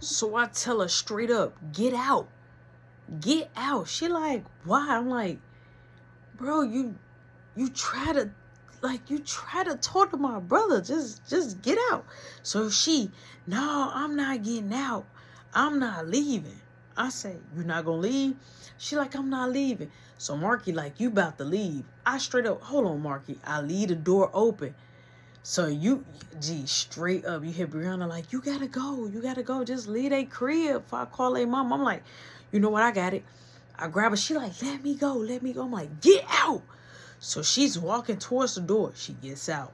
So I tell her straight up, get out. Get out. She like, why? I'm like, bro, you try to talk to my brother. Just get out. So she, no, I'm not getting out. I'm not leaving. I say, you not gonna leave? She like, I'm not leaving. So Marky like, you about to leave. I straight up, hold on, Marky. I leave the door open. So straight up, you hear Brianna like, you gotta go. You gotta go. Just leave a crib if I call a mom. I'm like, you know what? I got it. I grab her. She like, let me go. Let me go. I'm like, get out. So she's walking towards the door. She gets out.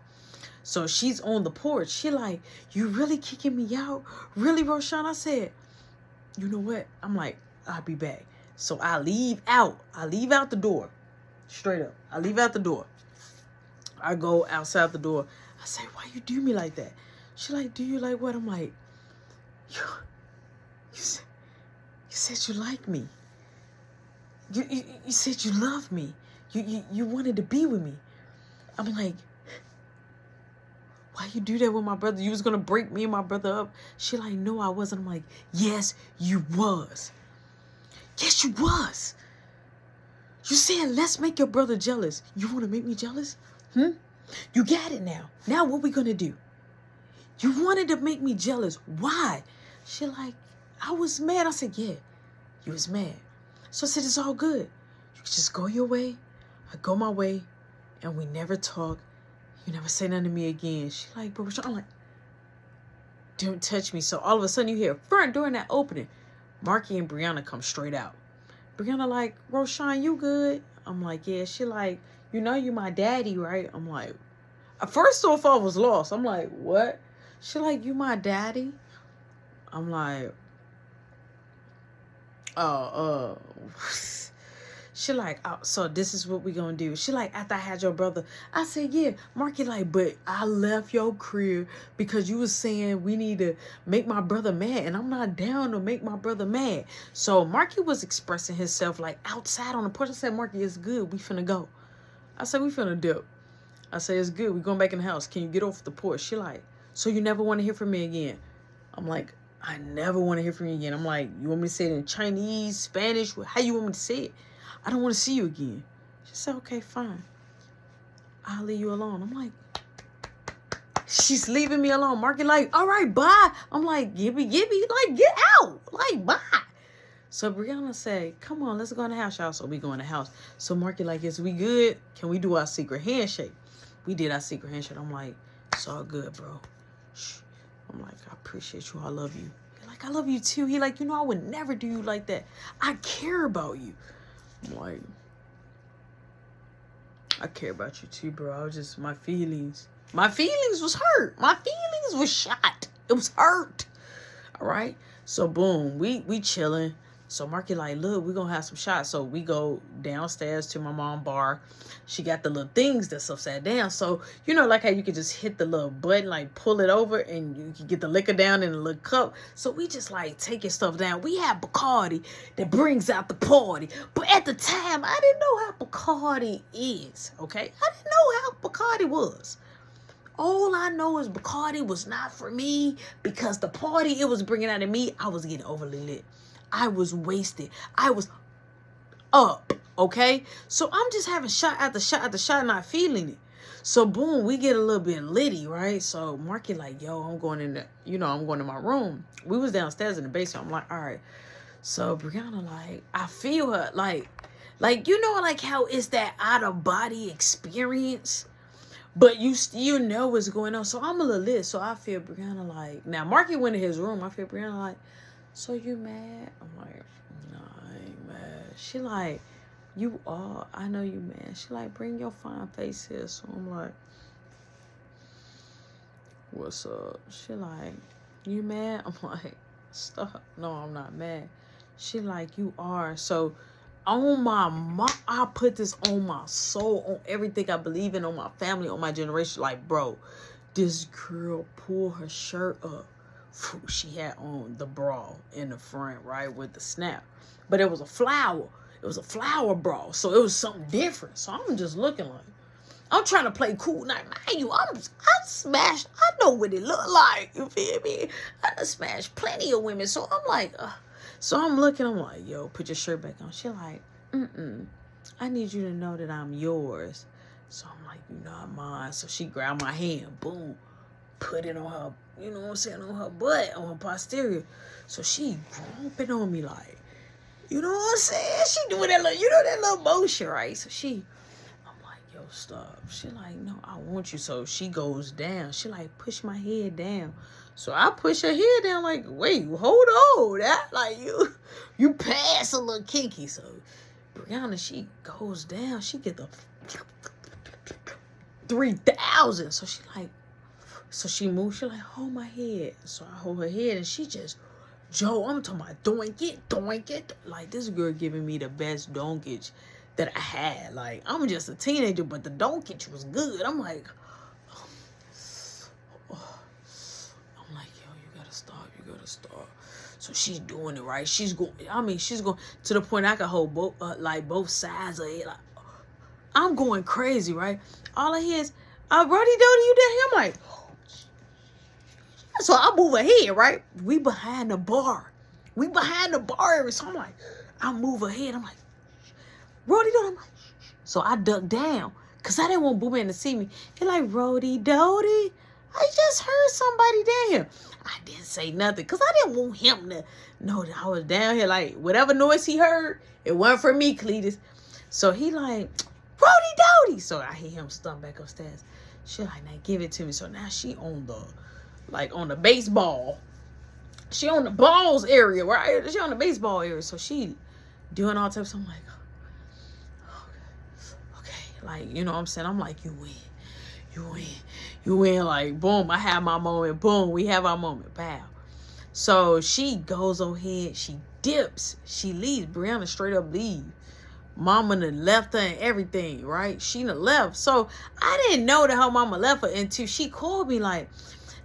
So she's on the porch. She like, you really kicking me out? Really, Roshan? I said, you know what? I'm like, I'll be back. So I leave out. I leave out the door. Straight up. I leave out the door. I go outside the door. I say, why you do me like that? She like, do you like what? I'm like, you said you like me. You said you love me. You wanted to be with me. I'm like, why you do that with my brother? You was going to break me and my brother up. She like, no, I wasn't. I'm like, yes, you was. Yes, you was. You said, let's make your brother jealous. You want to make me jealous? You got it now. Now what we going to do? You wanted to make me jealous. Why? She like, I was mad. I said, yeah, you was mad. So I said, it's all good. You just go your way. I go my way. And we never talk. You never say nothing to me again. She like, bro, I'm like, don't touch me. So all of a sudden you hear front door in that opening. Marky and Brianna come straight out. Brianna like, Roshan, you good? I'm like, yeah. She like, you know you my daddy, right? I'm like, first off, I was lost. I'm like, what? She like, you my daddy? I'm like, she like, oh, so this is what we gonna do. She like, after I had your brother, I said, yeah. Marky like, but I left your crib because you was saying we need to make my brother mad, and I'm not down to make my brother mad. So Marky was expressing himself like outside on the porch. I said, Marky, it's good. We finna go. I said, we finna dip. I said, it's good. We going back in the house. Can you get off the porch? She like, so you never want to hear from me again? I'm like, I never want to hear from you again. I'm like, you want me to say it in Chinese, Spanish? How you want me to say it? I don't want to see you again. She said, okay, fine. I'll leave you alone. I'm like, she's leaving me alone. Marky like, all right, bye. I'm like, gibby, like, get out. Like, bye. So Brianna said, come on, let's go in the house, y'all. So we go in the house. So Marky like, is we good? Can we do our secret handshake? We did our secret handshake. I'm like, it's all good, bro. Shh. I'm like, I appreciate you. I love you. He like, I love you too. He like, you know, I would never do you like that. I care about you. I'm like, I care about you too, bro. I was just, my feelings was hurt. My feelings was shot. It was hurt. All right. So boom, we chilling. So Marky like, look, we're going to have some shots. So we go downstairs to my mom's bar. She got the little things that's upside down. So, you know, like how you can just hit the little button, like pull it over and you can get the liquor down in a little cup. So we just like taking stuff down. We have Bacardi that brings out the party. But at the time, I didn't know how Bacardi is, okay? I didn't know how Bacardi was. All I know is Bacardi was not for me because the party it was bringing out of me, I was getting overly lit. I was wasted. I was up, okay? So I'm just having shot after shot after shot, not feeling it. So boom, we get a little bit litty, right? So Marky like, yo, I'm going in the, I'm going to my room. We was downstairs in the basement. I'm like, all right. So Brianna like, I feel her like like how it's that out of body experience. But you still know what's going on. So I'm a little lit. So I feel Brianna like, now Marky went in his room. I feel Brianna like, so you mad? I'm like, no, I ain't mad. She like, you are. I know you mad. She like, bring your fine face here. So I'm like, what's up? She like, you mad? I'm like, stop. No, I'm not mad. She like, you are. So on my mom, I put this on my soul, on everything I believe in, on my family, on my generation. Like, bro, this girl pulled her shirt up. She had on the bra in the front, right, with the snap. But it was a flower. It was a flower bra. So it was something different. So I'm just looking like, I'm trying to play cool. Now, mind you, I smashed. I know what it look like. You feel me? I done smashed plenty of women. So I'm like, so I'm looking. I'm like, yo, put your shirt back on. She like, I need you to know that I'm yours. So I'm like, you're not mine. So she grabbed my hand. Boom. Put it on her, you know what I'm saying, on her butt, on her posterior. So she dropping on me like, you know what I'm saying? She doing that little, that little motion, right? So I'm like, yo, stop. She like, no, I want you. So she goes down. She like, push my head down. So I push her head down like, wait, hold on. That like you pass a little kinky. So Brianna, she goes down. She get the 3,000. So she like, so she moves. She like, hold my head. So I hold her head and she just, Joe, I'm talking about doink it. Like, this girl giving me the best donkage that I had. Like, I'm just a teenager, but the donkage was good. I'm like, yo, you gotta stop. So she's doing it, right? She's going to the point I can hold both sides of it. Like, I'm going crazy, right? All I hear is, Roddy Doty, you down here? I'm like, so I move ahead, right? We behind the bar. So I'm like, I move ahead. I'm like, Roddy Doty. I'm like, so I duck down because I didn't want Boo Man to see me. He like, Roddy Doty, I just heard somebody down here. I didn't say nothing because I didn't want him to know that I was down here. Like, whatever noise he heard, it wasn't for me, Cletus. So he like, Roddy Doty. So I hear him stump back upstairs. She like, now give it to me. So now she on the baseball. She on the balls area, right? She on the baseball area. So she doing all types. I'm like, okay. Like, you know what I'm saying? I'm like, you win. Like, boom, I have my moment. Boom, we have our moment. Pow. So she goes ahead. She dips. She leaves. Brianna straight up leave. Mama done left her and everything, right? She done left. So I didn't know that her mama left her until she called me like,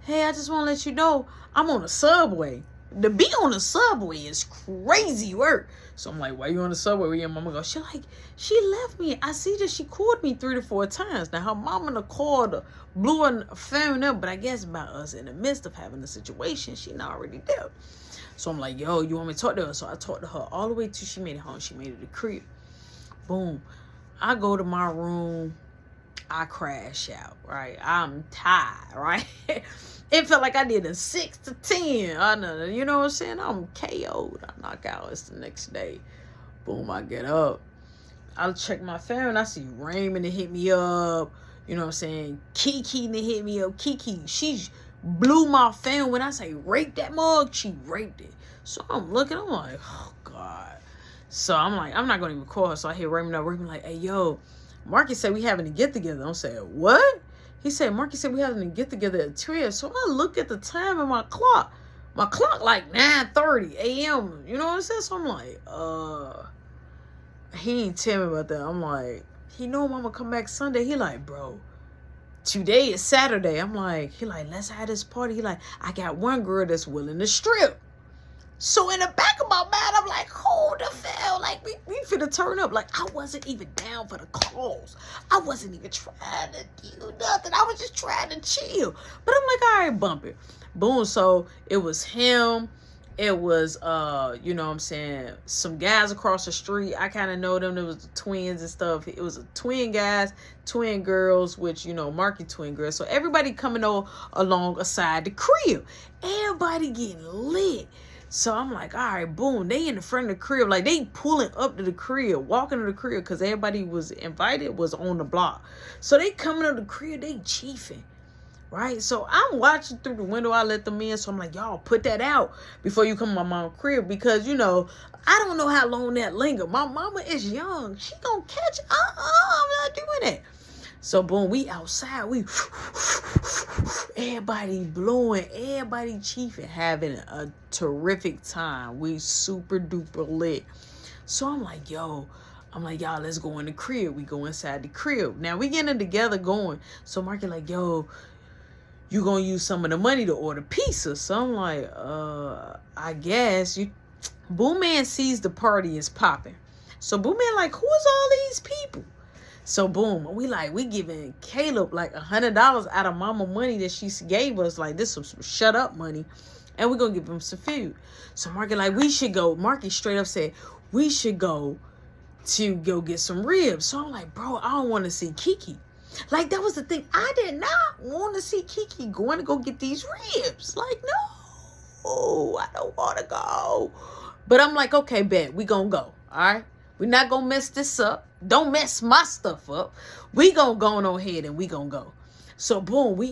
hey, I just want to let you know I'm on the subway. To be on the subway is crazy work. So I'm like, why you on the subway? Where your mama go? She like, she left me. I see that she called me 3 to 4 times. Now her mama done called her, blew her phone up, but I guess about us in the midst of having the situation, she not already there. So I'm like, yo, you want me to talk to her? So I talked to her all the way till she made it home. She made it to the crib. Boom. I go to my room. I crash out, right? I'm tired, right? It felt like I did a 6 to 10. I know, you know what I'm saying? I'm KO'd. I knock out. It's the next day. Boom, I get up. I check my phone. I see Raymond to hit me up. You know what I'm saying? Kiki to hit me up. Kiki, she blew my phone. When I say rape that mug, she raped it. So I'm looking. I'm like, oh, God. So I'm like, I'm not going to even call her. So I hear Raymond up. Raymond like, hey, yo, Marcus said we having to get together. I'm saying, what? He said, Marcus said we having to get together at 12. So I look at the time in my clock. My clock like 9:30 a.m. You know what I'm saying? So I'm like, he ain't tell me about that. I'm like, he know I'm gonna come back Sunday. He like, bro, today is Saturday. I'm like, he like, let's have this party. He like, I got one girl that's willing to strip. So in the back of my mind, I'm like, hold the hell, like we finna turn up. Like I wasn't even down for the cause. I wasn't even trying to do nothing. I was just trying to chill. But I'm like, all right, bump it. Boom. So it was him. It was, you know what I'm saying, some guys across the street. I kind of know them. There was the twins and stuff. It was a twin guys, twin girls, which, you know, Marky twin girls. So everybody coming along aside the crib. Everybody getting lit. So I'm like, all right, boom. They in the front of the crib. Like, they pulling up to the crib, walking to the crib, because everybody was invited, was on the block. So they coming to the crib, they chiefing, right? So I'm watching through the window. I let them in. So I'm like, y'all, put that out before you come to my mom's crib. Because, you know, I don't know how long that linger. My mama is young. She gonna catch, I'm not doing it. So, boom, we outside. We, everybody blowing, everybody chiefing, having a terrific time. We super duper lit. So, I'm like, y'all, let's go in the crib. We go inside the crib. Now, we getting together going. So, Marky like, yo, you gonna use some of the money to order pizza. So, I'm like, I guess. Boo Man sees the party is popping. So, Boo Man like, who is all these people? So boom, we giving Caleb like $100 out of mama money that she gave us. Like, this was some shut up money. And we're gonna give him some food. So Marky like, we should go. Marky straight up said, we should go to go get some ribs. So I'm like, bro, I don't want to see Kiki. Like, that was the thing. I did not want to see Kiki going to go get these ribs. Like, no, I don't want to go. But I'm like, okay, bet, we gonna go. All right, we're not gonna mess this up. Don't mess my stuff up. We gonna go on ahead and we gonna go. So boom, we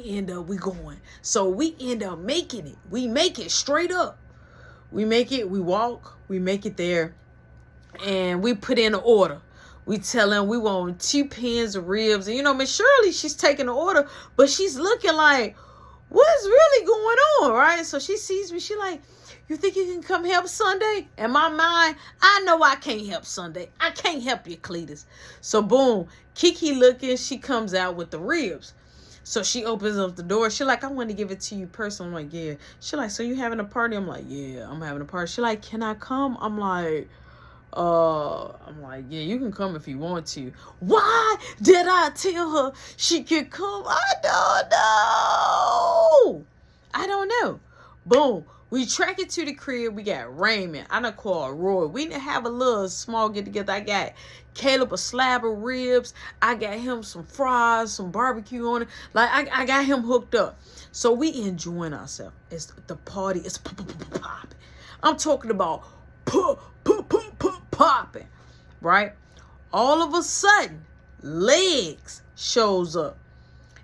going. So we end up making it. We make it straight up. We make it, we walk, we make it there, and we put in an order. We tell him we want 2 pans of ribs. And, you know, Miss Shirley, she's taking the order, but she's looking like, what's really going on, right? So she sees me. She like, you think you can come help Sunday? In my mind, I know I can't help Sunday. I can't help you, Cletus. So, boom, Kiki looking, she comes out with the ribs. So she opens up the door. She like, I want to give it to you personally. I'm like, yeah. She like, so you having a party? I'm like, yeah, I'm having a party. She like, can I come? I'm like, yeah, you can come if you want to. Why did I tell her she could come? I don't know. Boom. We track it to the crib. We got Raymond. I done called Roy. We didn't have a little small get together. I got Caleb a slab of ribs. I got him some fries, some barbecue on it. Like, I got him hooked up. So we enjoying ourselves. It's the party. It's popping. I'm talking about popping, right? All of a sudden, Legs shows up.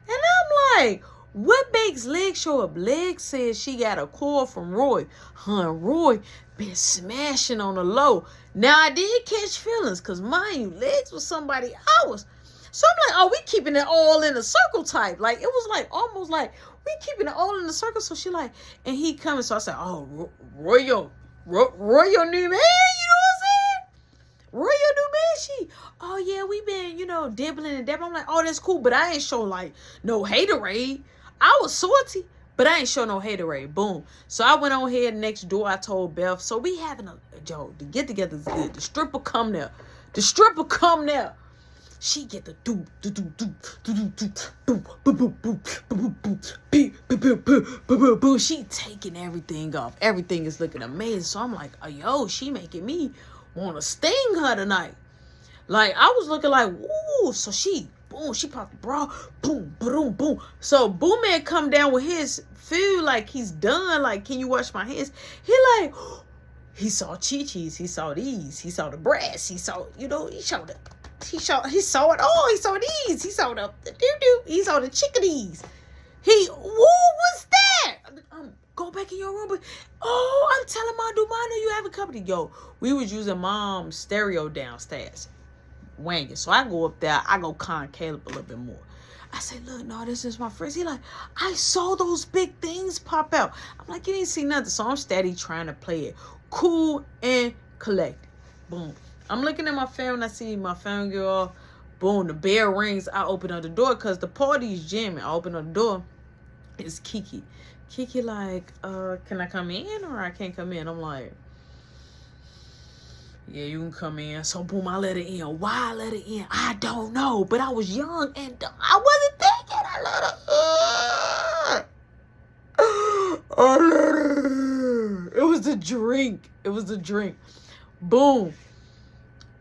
And I'm like, what makes Legs show up? Legs says she got a call from Roy. Roy been smashing on the low. Now, I did catch feelings because, mind you, Legs was somebody I was. So I'm like, oh, we keeping it all in a circle type. Like, it was like, almost like, we keeping it all in a circle. So she like, and he coming. So I said, oh, Roy, your new man, you know what I'm saying? Roy, your new man, she, oh, yeah, we been, dibbling and dabbling. I'm like, oh, that's cool. But I ain't show, like, no haterade. I was salty, but I ain't show no haterade. Boom. So I went on here next door. I told Beth. So we having the get together is good. The stripper come there. She get the do. She taking everything off. Everything is looking amazing. So I'm like, oh, yo, she making me want to sting her tonight. Like, I was looking like, ooh. So she, boom, she popped the bra. Boom, boom, boom. So Boom Man come down with his food like he's done. Like, can you wash my hands? He like, he saw Chi-Chi's. He saw these. He saw the breasts. He saw, he saw it all. He saw these. He saw the doo-doo. He saw the chickadees. What's that? Go back in your room. I'm telling my Dumano you have a company. Yo, we was using Mom's stereo downstairs. Wanging. So I go up there. I go con Caleb a little bit more. I say, look, no, this is my friends. He like, I saw those big things pop out. I'm like, you didn't see nothing. So I'm steady trying to play it cool and collected. Boom. I'm looking at my phone. I see my phone go off. Boom. The bell rings. I open up the door because the party's jamming. I open up the door. It's Kiki. Kiki like, can I come in or I can't come in? I'm like, yeah, you can come in. So boom, I let her in. Why I let her in? I don't know. But I was young and I wasn't thinking. I let her in. It was the drink. Boom.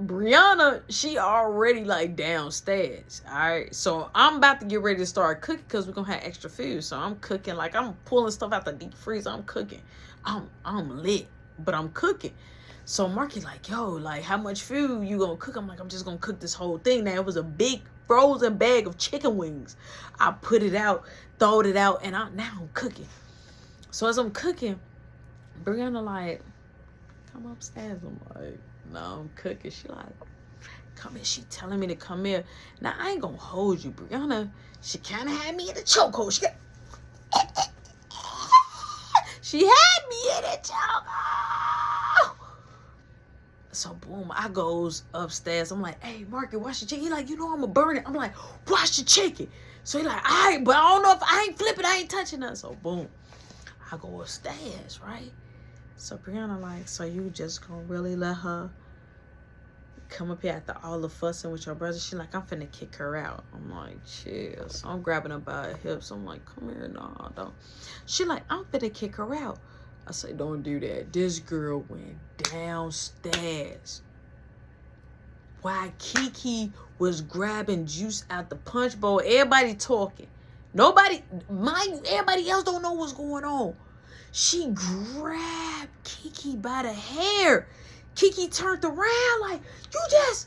Brianna, she already like downstairs. All right. So I'm about to get ready to start cooking because we're going to have extra food. So I'm cooking. Like, I'm pulling stuff out the deep freezer. I'm cooking. I'm lit, but I'm cooking. So Marky like, yo, like, how much food you gonna cook? I'm like, I'm just gonna cook this whole thing. Now, it was a big frozen bag of chicken wings. I put it out, thawed it out, and now I'm cooking. So as I'm cooking, Brianna like, come upstairs. I'm like, no, I'm cooking. She like, come here. She telling me to come here. Now, I ain't gonna hold you, Brianna. She kind of had me in a chokehold. She had me in a chokehold. So, boom, I goes upstairs. I'm like, hey, Marky, wash the chicken. He like, I'm going to burn it. I'm like, wash the chicken. So, he like, all right, but I don't know if I ain't flipping. I ain't touching her. So, boom, I go upstairs, right? So, Brianna like, so you just going to really let her, come up here after all the fussing with your brother. She like, I'm finna kick her out. I'm like, chill. So I'm grabbing her by her hips. I'm like, come here, nah, don't. She like, I'm finna kick her out. I say, don't do that. This girl went downstairs while Kiki was grabbing juice out the punch bowl. Everybody talking. Nobody, everybody else don't know what's going on. She grabbed Kiki by the hair. Kiki turned around like, you just